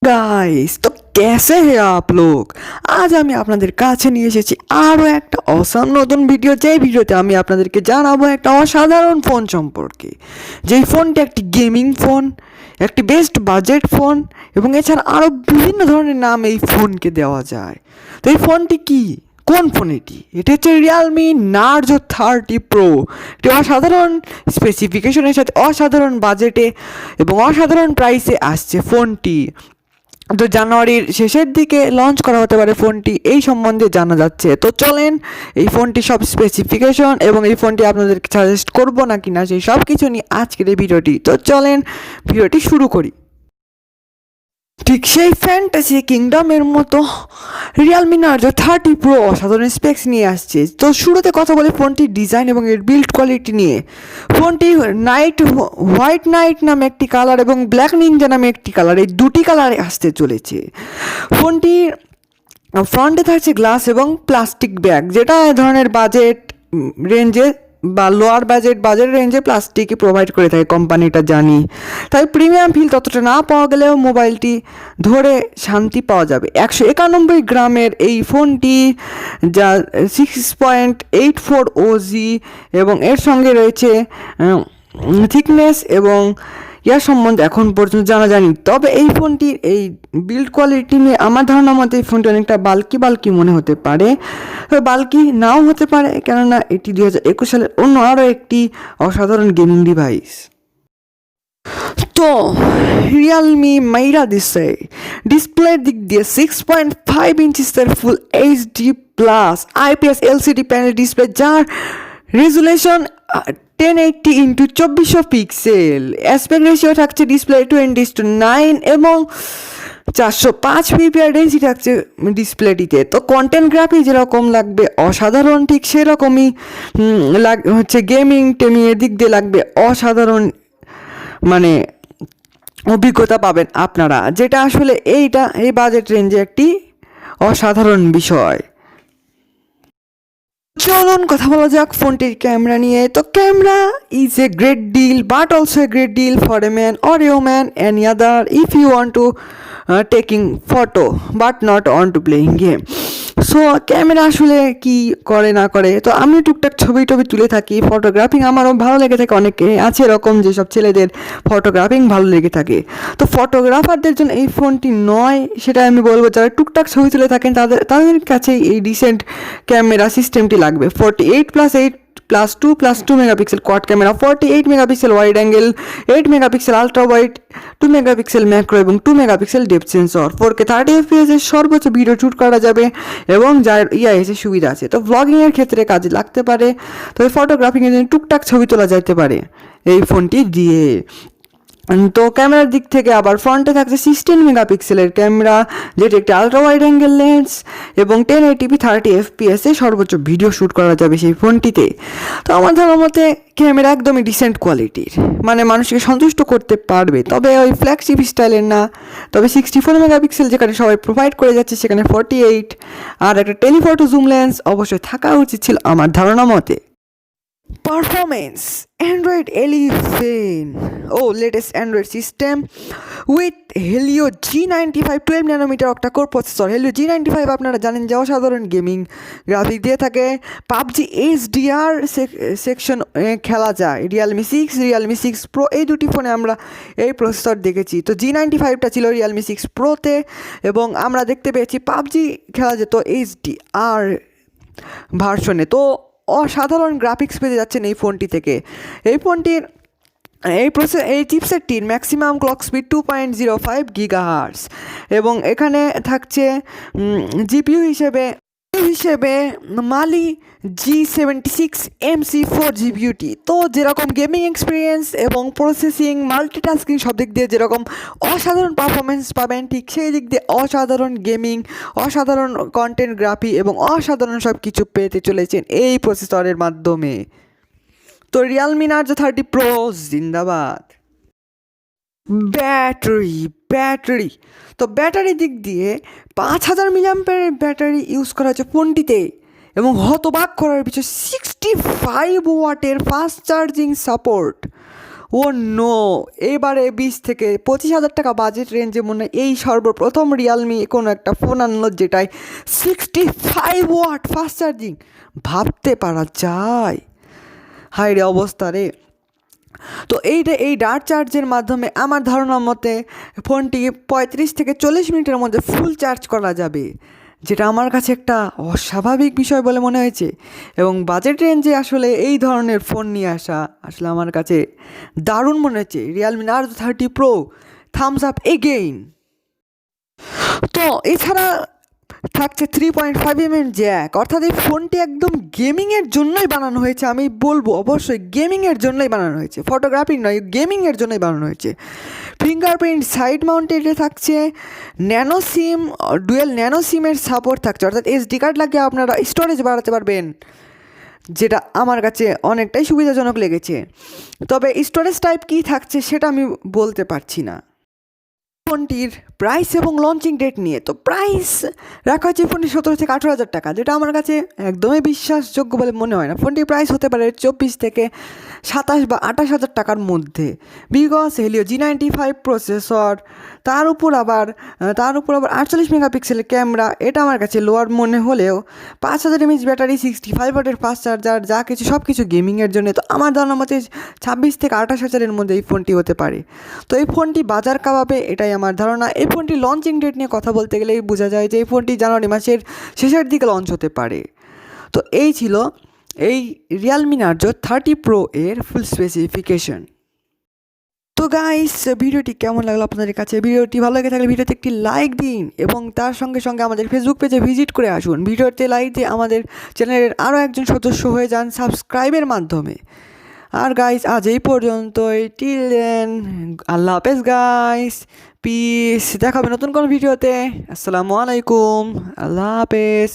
Guys तो कैसे हैं आप लोग। আজ আমি আপনাদের কাছে নিয়ে এসেছি আরও একটা অসাম নতুন ভিডিও, যেই ভিডিওতে আমি আপনাদেরকে জানাবো একটা অসাধারণ ফোন সম্পর্কে। যেই ফোনটি একটি গেমিং ফোন, একটি বেস্ট বাজেট ফোন এবং এছাড়া আরও বিভিন্ন ধরনের নাম এই ফোনকে দেওয়া যায়। তো এই ফোনটি কি, কোন ফোন এটি? এটা হচ্ছে রিয়ালমি নার্জো 30 প্রো। এটি অসাধারণ স্পেসিফিকেশনের সাথে অসাধারণ বাজেটে এবং অসাধারণ প্রাইসে আসছে ফোনটি। তো জানুয়ারির শেষের দিকে লঞ্চ করা হতে পারে ফোনটি, এই সম্বন্ধে জানা যাচ্ছে। তো চলেন এই ফোনটি সব স্পেসিফিকেশন এবং এই ফোনটি আপনাদেরকে সাজেস্ট করবো না কিনা সেই সব কিছু নিয়ে আজকের এই ভিডিওটি। তো চলেন ভিডিওটি শুরু করি। ঠিক সেই ফ্যান্টাসি কিংডমের মতো রিয়ালমি নার্জো 30 প্রো অসাধারণ স্পেক্স নিয়ে আসছে। তো শুরুতে কথা বলে ফোনটির ডিজাইন এবং এর বিল্ড কোয়ালিটি নিয়ে। ফোনটি হোয়াইট নাইট নামে একটি কালার এবং ব্ল্যাক নিনজা নামে একটি কালার, এই দুটি কালারে আসতে চলেছে। ফোনটির ফ্রন্টে থাকছে গ্লাস এবং প্লাস্টিক ব্যাগ, যেটা এ ধরনের বাজেট রেঞ্জে বা লোয়ার বাজেট রেঞ্জে প্লাস্টিকই প্রোভাইড করে থাকে কোম্পানিটা, জানি। তাই প্রিমিয়াম ফিল ততটা না পাওয়া গেলেও মোবাইলটি ধরে শান্তি পাওয়া যাবে। 191 গ্রামের এই ফোনটি, যা 6.84 ওজি এবং এর সঙ্গে রয়েছে থিকনেস এবং ইয়ার সম্বন্ধে এখন পর্যন্ত জানা যায়নি। তবে এই ফোনটির এই বিল্ড কোয়ালিটি নিয়ে আমার ধারণা মতে এই ফোনটি অনেকটা বাল্কি মনে হতে পারে, বাল্কি নাও হতে পারে, কেননা এটি 2021 সালের অন্য আরও একটি অসাধারণ গেমিং ডিভাইস। তো রিয়ালমি মাইরা দিচ্ছে ডিসপ্লের দিক দিয়ে 6.5 ইঞ্চিসের full HD plus IPS LCD panel display, যার resolution 1080 into 2400 pixel. Aspect ratio থাকছে ডিসপ্লে 20:9 এবং 405 পিপিআই ডেন্সিটি থাকছে ডিসপ্লেটিতে। তো কন্টেন্ট গ্রাফি যেরকম লাগবে অসাধারণ, ঠিক সেরকমই হচ্ছে গেমিং টেমিংয়ের দিক দিয়ে লাগবে অসাধারণ, মানে অভিজ্ঞতা পাবেন আপনারা, যেটা আসলে এই বাজেট রেঞ্জে একটি অসাধারণ বিষয়। চলুন কথা বলা যাক ফোনটির ক্যামেরা নিয়ে। তো camera is a great deal but also a great deal for a man or a woman any other if you want to taking photo but not want to playing game. So camera আসলে কি করে না করে, তো আমি টুকটাক ছবি তুলে থাকি। ফটোগ্রাফিং আমারও ভালো লেগে থাকে, অনেকে আছে এরকম যেসব ছেলেদের ফটোগ্রাফিং ভালো লেগে থাকে। তো ফটোগ্রাফারদের জন্য এই ফোনটি নয়, সেটা আমি বলবো। যারা টুকটাক ছবি তুলে থাকেন তাদের কাছে এই রিসেন্ট ক্যামেরা সিস্টেমটি লাগবে। 48+8+2+2 megapixel quad camera, 48 megapixel wide angle, 8 megapixel ultra wide, 2 megapixel macro এবং 2 megapixel depth sensor. 4K 30 FPS এর সর্বোচ্চ ভিডিও শ্যুট করা যাবে এবং যার ইআইএসের সুবিধা আছে। তো ব্লগিংয়ের ক্ষেত্রে কাজে লাগতে পারে, তবে ফটোগ্রাফিংয়ের জন্য টুকটাক ছবি তোলা যেতে পারে এই ফোনটি দিয়ে। তো ক্যামেরার দিক থেকে আবার ফ্রন্টে থাকছে 16 মেগাপিক্সেলের ক্যামেরা, যেটি একটি আলট্রা ওয়াইড অ্যাঙ্গেল লেন্স এবং 1080p 30 FPS এ সর্বোচ্চ ভিডিও শ্যুট করা যাবে সেই ফোনটিতে। তো আমার ধারণা মতে ক্যামেরা একদমই ডিসেন্ট কোয়ালিটির, মানে মানুষকে সন্তুষ্ট করতে পারবে, তবে ওই ফ্ল্যাগশিপ স্টাইলের না। তবে 64 মেগাপিক্সেল যেখানে সবাই প্রোভাইড করে যাচ্ছে, সেখানে 48 আর একটা টেলিফটো জুম লেন্স অবশ্যই থাকা উচিত ছিল আমার ধারণা মতে। Performance Android 11 latest Android system with Helio G95 12 nanometer octa-core processor। Helio G95 আপনারা জানেন যে অসাধারণ গেমিং গ্রাফিক দিয়ে থাকে। পাবজি HDR সেকশন খেলা যায়। রিয়ালমি 6 প্রো এই দুটি ফোনে আমরা এই প্রসেসর দেখেছি। তো G95টা ছিল রিয়ালমি 6 প্রোতে এবং আমরা দেখতে পেয়েছি পাবজি খেলা যেত HDR ভার্সনে। তো অসাধারণ গ্রাফিক্স পেয়ে যাচ্ছেন এই ফোনটি থেকে। এই ফোনটির এই চিপসেটটির ম্যাক্সিমাম ক্লক স্পিড 2.05 গিগাহার্টজ এবং এখানে থাকছে জিপিইউ হিসেবে মালি G76MC4 জিপিইউটি। তো যেরকম গেমিং এক্সপিরিয়েন্স এবং প্রসেসিং মাল্টিটাস্কিং সব দিক দিয়ে যেরকম অসাধারণ পারফরমেন্স পাবেন, ঠিক সেই দিক দিয়ে অসাধারণ গেমিং, অসাধারণ কন্টেন্ট গ্রাফি এবং অসাধারণ সব কিছু পেতে চলেছেন এই প্রসেসরের মাধ্যমে। তো রিয়ালমি নার্জো 30 প্রো জিন্দাবাদ। ব্যাটারি তো ব্যাটারির দিক দিয়ে 5000 মিলিঅ্যাম্পিয়ারের ব্যাটারি ইউজ করা হচ্ছে ফোনটিতে এবং হতবাক করার বিষয় 65 ওয়াটের ফাস্ট চার্জিং সাপোর্ট। ও নো, এবারে 20 থেকে 25 হাজার টাকা বাজেট রেঞ্জে মনে হয় এই সর্বপ্রথম রিয়ালমি কোনো একটা ফোন আনলো যেটায় 65 ওয়াট ফাস্ট চার্জিং। ভাবতে পারা যায়? হাই রে অবস্থা রে। তো এই ডার্ট চার্জের মাধ্যমে আমার ধারণা মতে ফোনটি 35 থেকে 40 মিনিটের মধ্যে ফুল চার্জ করা যাবে, যেটা আমার কাছে একটা অস্বাভাবিক বিষয় বলে মনে হয়েছে। এবং বাজেট রেঞ্জে আসলে এই ধরনের ফোন নিয়ে আসা আসলে আমার কাছে দারুণ মনে হচ্ছে। Realme Narzo 30 Pro, thumbs up again. তো এছাড়া থাকছে 3.5mm জ্যাক, অর্থাৎ এই ফোনটি একদম গেমিংয়ের জন্যই বানানো হয়েছে। আমি বলবো অবশ্যই গেমিংয়ের জন্যই বানানো হয়েছে, ফটোগ্রাফি নয়, গেমিংয়ের জন্যই বানানো হয়েছে। ফিঙ্গারপ্রিন্ট সাইড মাউন্টেডে থাকছে, ন্যানো সিম, ডুয়েল ন্যানো সিমের সাপোর্ট থাকছে, অর্থাৎ এসডি কার্ড লাগিয়ে আপনারা স্টোরেজ বাড়াতে পারবেন, যেটা আমার কাছে অনেকটাই সুবিধাজনক লেগেছে। তবে স্টোরেজ টাইপ কী থাকছে সেটা আমি বলতে পারছি না। ফোনটির প্রাইস এবং লঞ্চিং ডেট নিয়ে, তো প্রাইস রাখা হচ্ছে ফোনটি 17 থেকে 18 হাজার টাকা, যেটা আমার কাছে একদমই বিশ্বাসযোগ্য বলে মনে হয় না। ফোনটির প্রাইস হতে পারে 24 থেকে 27 বা 28 হাজার টাকার মধ্যে, বিকজ হেলিও G95 প্রসেসর, তার উপর আবার 48 মেগাপিক্সেলের ক্যামেরা, এটা আমার কাছে লোয়ার মনে হলেও 5000 mAh ব্যাটারি, 65 ওয়াটের ফাস্ট চার্জার, যা কিছু সব কিছু গেমিংয়ের জন্য। তো আমার ধারণা মতে 26 থেকে 28 হাজারের মধ্যে এই ফোনটি হতে পারে। তো এই ফোনটি বাজার কাঁপাবে এটাই আমার ধারণা। এই ফোনটি লঞ্চিং ডেট নিয়ে কথা বলতে গেলেই বোঝা যায় যে এই ফোনটি জানুয়ারি মাসের শেষের দিকে লঞ্চ হতে পারে। তো এই ছিল এই রিয়ালমি নার্জো 30 প্রো এর ফুল স্পেসিফিকেশন। তো গাইস, ভিডিওটি কেমন লাগলো আপনাদের কাছে? ভিডিওটি ভালো লেগে থাকলে ভিডিওতে একটি লাইক দিন এবং তার সঙ্গে সঙ্গে আমাদের ফেসবুক পেজে ভিজিট করে আসুন। ভিডিওতে লাইক দিয়ে আমাদের চ্যানেলের আরও একজন সদস্য হয়ে যান সাবস্ক্রাইবের মাধ্যমে। আর গাইস, আজ এই পর্যন্তই। টিল দেন, আল্লাহ হাফেজ গাইস, পিস। দেখা হবে নতুন কোনো ভিডিওতে। আসসালামু আলাইকুম, আল্লাহ হাফেজ।